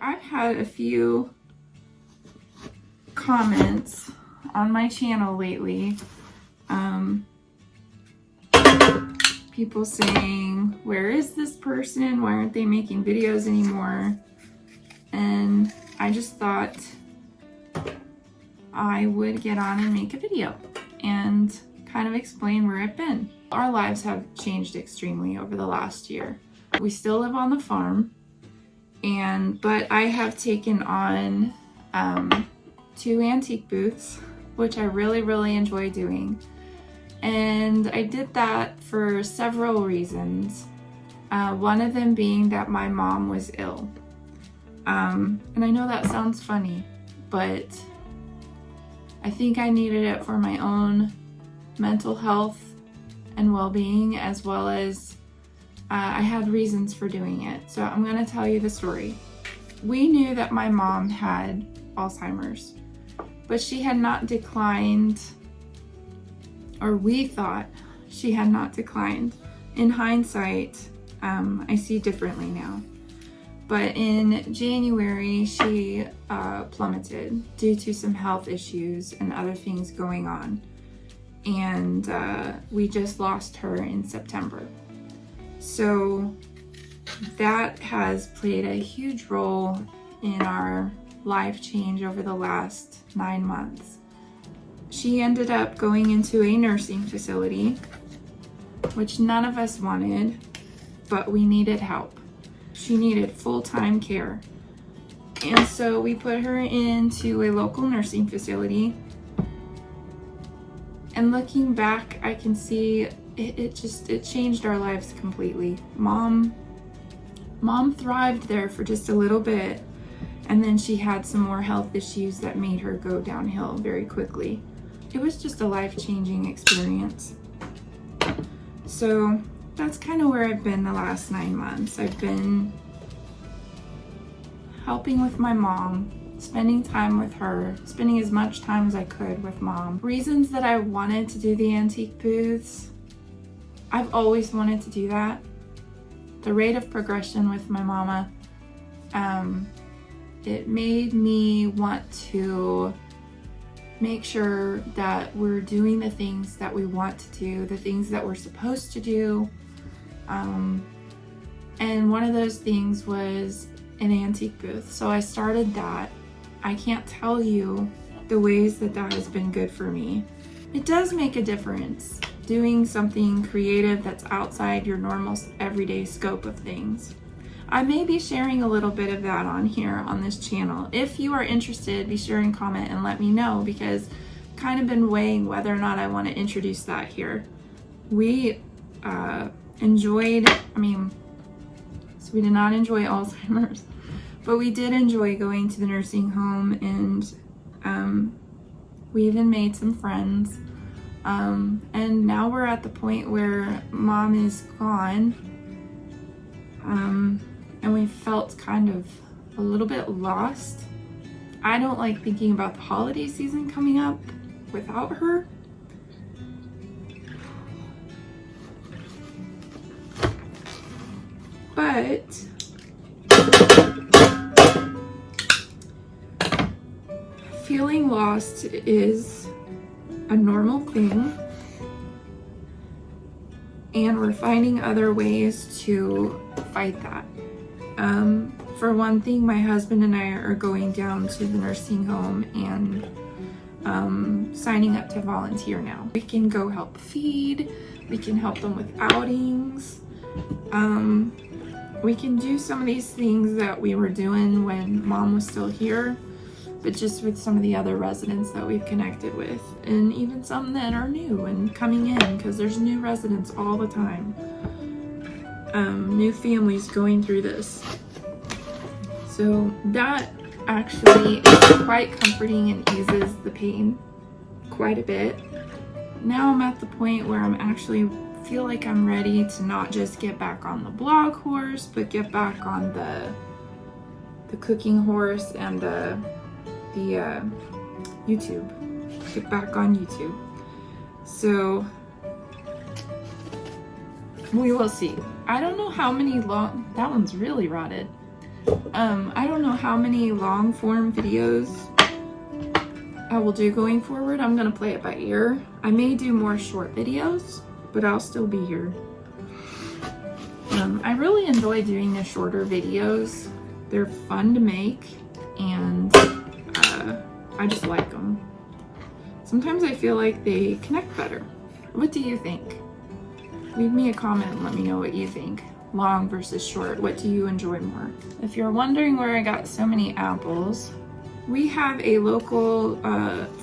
I've had a few comments on my channel lately. People saying, where is this person? Why aren't they making videos anymore? And I just thought I would get on and make a video and kind of explain where I've been. Our lives have changed extremely over the last year. We still live on the farm, but I have taken on 2 antique booths, which I really enjoy doing. And I did that for several reasons. One of them being that my mom was ill. And I know that sounds funny, but I think I needed it for my own mental health and well-being, as well as I had reasons for doing it. So I'm going to tell you the story. We knew that my mom had Alzheimer's, but she had not declined, or we thought she had not declined. In hindsight, I see differently now. But in January, she plummeted due to some health issues and other things going on. And we just lost her in September. So that has played a huge role in our life change over the last 9 months. She ended up going into a nursing facility, which none of us wanted, but we needed help. She needed full-time care. And so we put her into a local nursing facility. And looking back, I can see it changed our lives completely. Mom thrived there for just a little bit, and then she had some more health issues that made her go downhill very quickly. It was just a life-changing experience. So that's kind of where I've been the last 9 months. I've been helping with my mom, spending time with her, spending as much time as I could with mom. Reasons that I wanted to do the antique booths, I've always wanted to do that. The rate of progression with my mama, it made me want to make sure that we're doing the things that we want to do, the things that we're supposed to do. And one of those things was an antique booth. So I started that. I can't tell you the ways that has been good for me. It does make a difference doing something creative that's outside your normal everyday scope of things. I may be sharing a little bit of that on here on this channel. If you are interested, be sure and comment and let me know, because I've kind of been weighing whether or not I want to introduce that here. We enjoyed, so we did not enjoy Alzheimer's, but we did enjoy going to the nursing home, and we even made some friends. And now we're at the point where mom is gone. And we felt kind of a little bit lost. I don't like thinking about the holiday season coming up without her. But feeling lost is a normal thing. And we're finding other ways to fight that. For one thing, my husband and I are going down to the nursing home and signing up to volunteer now. We can go help feed, we can help them with outings, we can do some of these things that we were doing when mom was still here, but just with some of the other residents that we've connected with, and even some that are new and coming in, because there's new residents all the time. New families going through this. So that actually is quite comforting and eases the pain quite a bit. Now I'm at the point where I'm actually feel like I'm ready to not just get back on the blog horse, but get back on the cooking horse and the YouTube. Get back on YouTube. So we will see. I don't know how many long, that one's really rotted. I don't know how many long form videos I will do going forward. I'm gonna play it by ear. I may do more short videos, but I'll still be here. I really enjoy doing the shorter videos. They're fun to make, and I just like them. Sometimes I feel like they connect better. What do you think? Leave me a comment and let me know what you think. Long versus short, what do you enjoy more? If you're wondering where I got so many apples, we have a local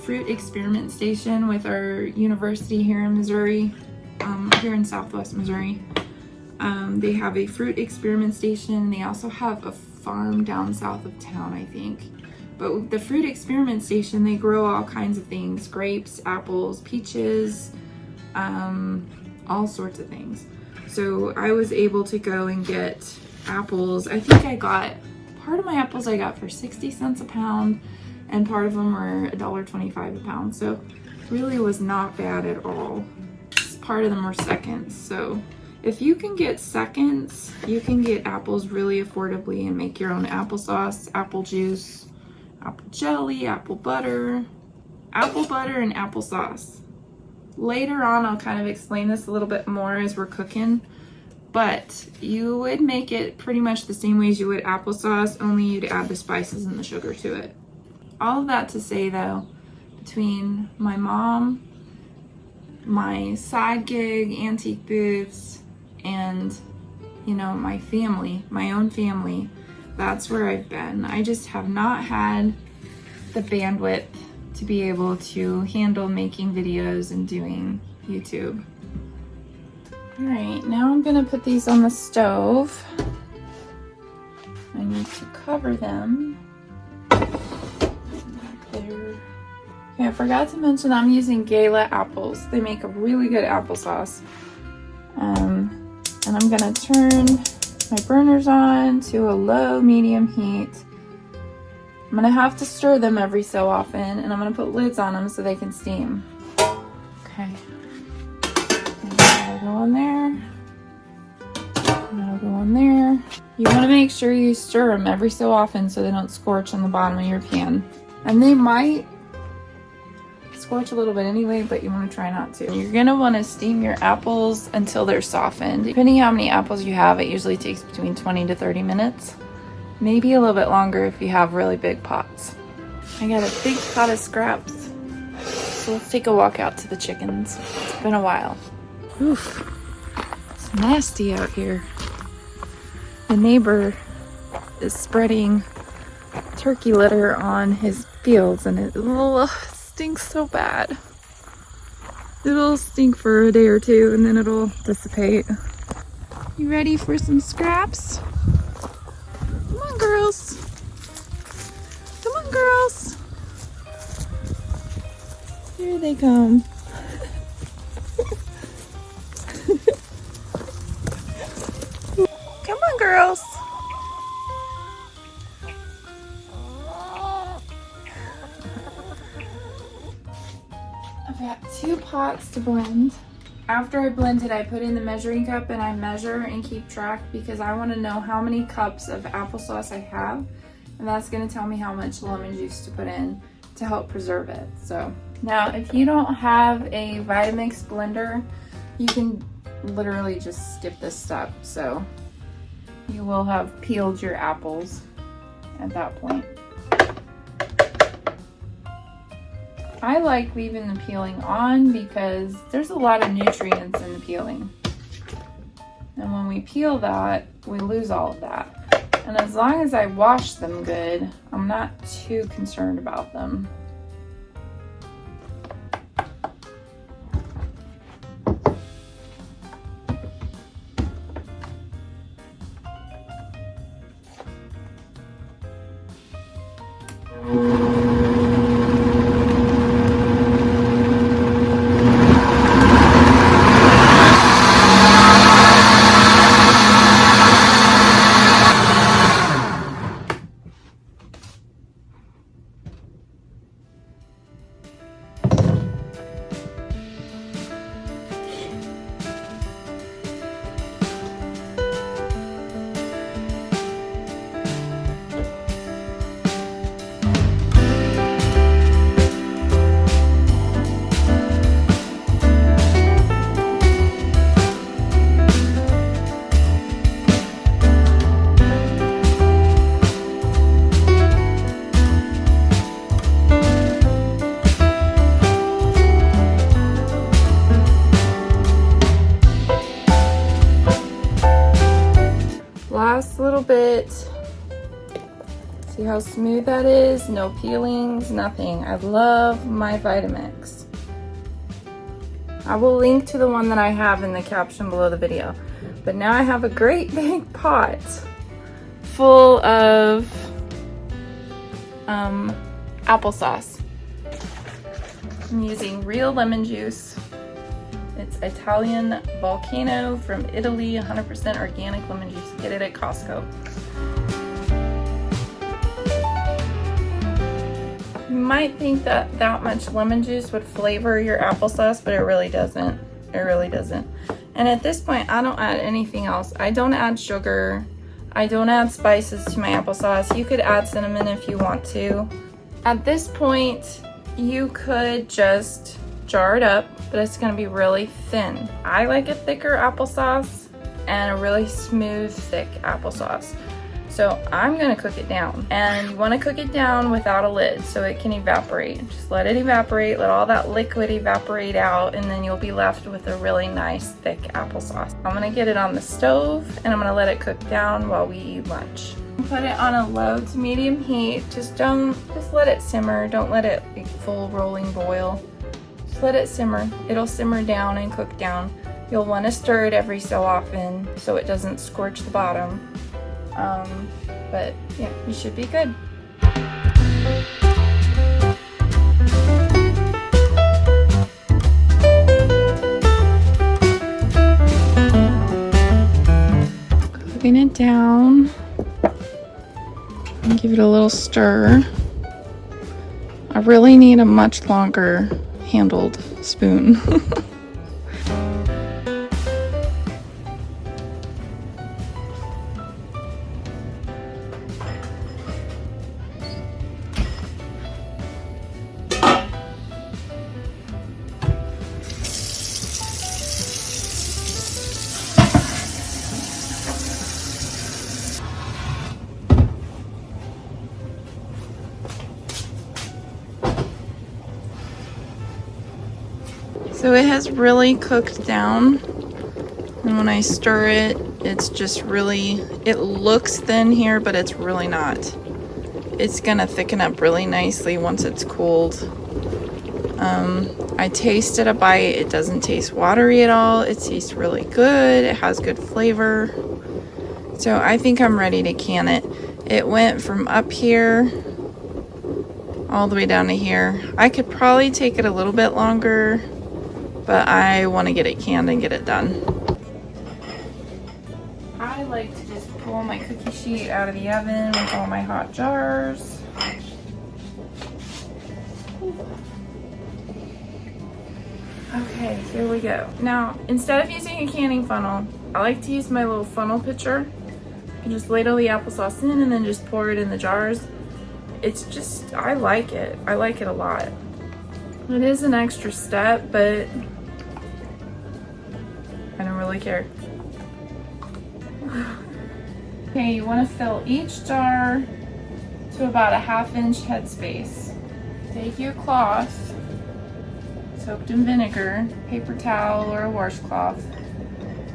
fruit experiment station with our university here in Missouri, here in Southwest Missouri. They have a fruit experiment station. They also have a farm down south of town, I think. But with the fruit experiment station, they grow all kinds of things: grapes, apples, peaches, all sorts of things. So I was able to go and get apples. I think I got, part of my apples I got for 60 cents a pound, and part of them were $1.25 a pound. So really was not bad at all. Part of them were seconds. So if you can get seconds, you can get apples really affordably and make your own applesauce, apple juice, apple jelly, apple butter, and applesauce. Later on, I'll kind of explain this a little bit more as we're cooking, but you would make it pretty much the same way as you would applesauce, only you'd add the spices and the sugar to it. All of that to say though, between my mom, my side gig, antique booths, and my family, my own family, that's where I've been. I just have not had the bandwidth to be able to handle making videos and doing YouTube. All right, now I'm gonna put these on the stove. I need to cover them. Back there. Okay, I forgot to mention I'm using Gala apples. They make a really good applesauce. And I'm gonna turn my burners on to a low medium heat. I'm gonna have to stir them every so often, and I'm gonna put lids on them so they can steam. Okay. That'll go in there. That'll go in there. You wanna make sure you stir them every so often so they don't scorch on the bottom of your pan. And they might scorch a little bit anyway, but you wanna try not to. You're gonna wanna steam your apples until they're softened. Depending how many apples you have, it usually takes between 20 to 30 minutes. Maybe a little bit longer if you have really big pots. I got a big pot of scraps. So let's take a walk out to the chickens. It's been a while. Oof, it's nasty out here. The neighbor is spreading turkey litter on his fields, and it stinks so bad. It'll stink for a day or two and then it'll dissipate. You ready for some scraps? Come on, girls. Come on, girls. Here they come. Come on, girls. I've got 2 pots to blend. After I blend it, I put in the measuring cup and I measure and keep track because I want to know how many cups of applesauce I have, and that's going to tell me how much lemon juice to put in to help preserve it. So now if you don't have a Vitamix blender, you can literally just skip this step. So you will have peeled your apples at that point. I like leaving the peeling on because there's a lot of nutrients in the peeling. And when we peel that, we lose all of that. And as long as I wash them good, I'm not too concerned about them. See how smooth that is? No peelings, nothing. I love my Vitamix. I will link to the one that I have in the caption below the video. But now I have a great big pot full of applesauce. I'm using real lemon juice. It's Italian Volcano from Italy, 100% organic lemon juice. Get it at Costco. You might think that that much lemon juice would flavor your applesauce, but it really doesn't. It really doesn't. And at this point, I don't add anything else. I don't add sugar. I don't add spices to my applesauce. You could add cinnamon if you want to. At this point, you could just jar it up, but it's gonna be really thin. I like a thicker applesauce and a really smooth, thick applesauce. So I'm gonna cook it down. And you wanna cook it down without a lid so it can evaporate. Just let it evaporate, let all that liquid evaporate out, and then you'll be left with a really nice, thick applesauce. I'm gonna get it on the stove and I'm gonna let it cook down while we eat lunch. Put it on a low to medium heat. Just let it simmer. Don't let it be full rolling boil. Just let it simmer. It'll simmer down and cook down. You'll want to stir it every so often so it doesn't scorch the bottom. But yeah, you should be good. Cooking it down. And give it a little stir. I really need a much longer handled spoon. So it has really cooked down, and when I stir it, it's just really, it looks thin here, but it's really not. It's gonna thicken up really nicely once it's cooled. I tasted a bite. It doesn't taste watery at all. It tastes really good. It has good flavor. So I think I'm ready to can it. It went from up here all the way down to here. I could probably take it a little bit longer, but I want to get it canned and get it done. I like to just pull my cookie sheet out of the oven with all my hot jars. Okay, here we go. Now, instead of using a canning funnel, I like to use my little funnel pitcher. You just ladle the applesauce in and then just pour it in the jars. It's just, I like it. I like it a lot. It is an extra step, but I don't really care. Okay, you want to fill each jar to about a 1/2 inch headspace. Take your cloth, soaked in vinegar, paper towel or a washcloth,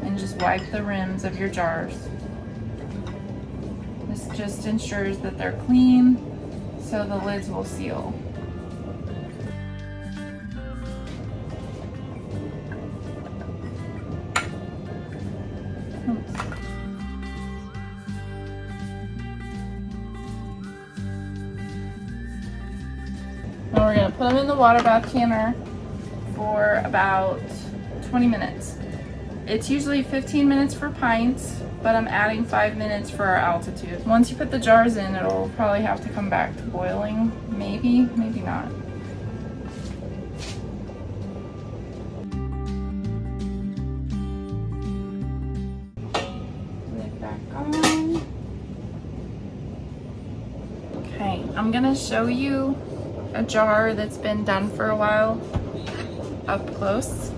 and just wipe the rims of your jars. This just ensures that they're clean, so the lids will seal. And we're going to put them in the water bath canner for about 20 minutes. It's usually 15 minutes for pints, but I'm adding 5 minutes for our altitude. Once you put the jars in, it'll probably have to come back to boiling. Maybe, maybe not. Lid back on. Okay, I'm gonna show you a jar that's been done for a while up close.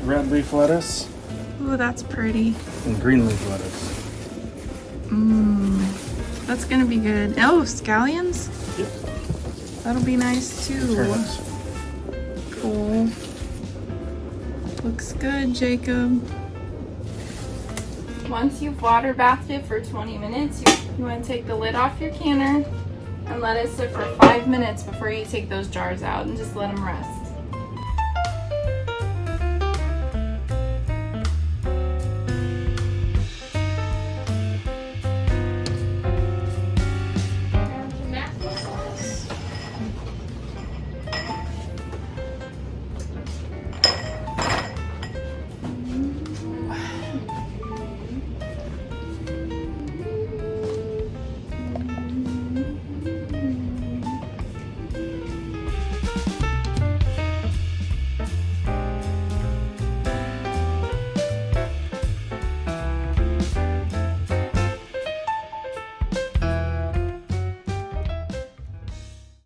Red leaf lettuce. Ooh, that's pretty. And green leaf lettuce. That's gonna be good. Oh, scallions? Yep. That'll be nice too. Turnips. Cool. Looks good, Jacob. Once you've water bathed it for 20 minutes, you want to take the lid off your canner and let it sit for 5 minutes before you take those jars out and just let them rest.